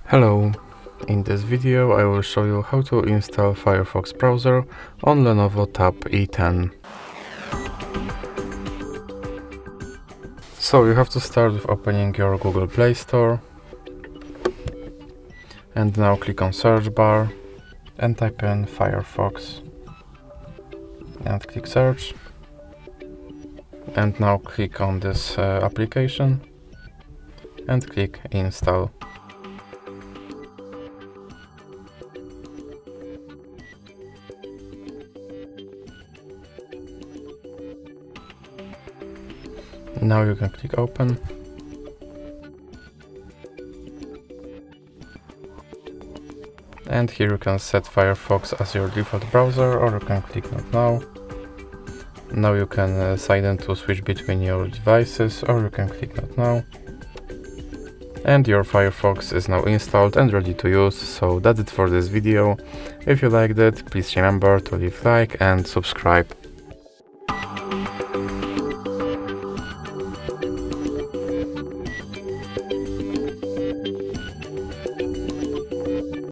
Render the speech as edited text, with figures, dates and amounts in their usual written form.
Hello, in this video I will show you how to install Firefox browser on Lenovo Tab E10. So you have to start with opening your Google Play Store and now click on search bar and type in Firefox and click search, and now click on this application and click install. Now you can click open. And here you can set Firefox as your default browser, or you can click not now. Now you can sign to switch between your devices, or you can click not now. And your Firefox is now installed and ready to use. So that's it for this video. If you liked it, please remember to leave a like and subscribe.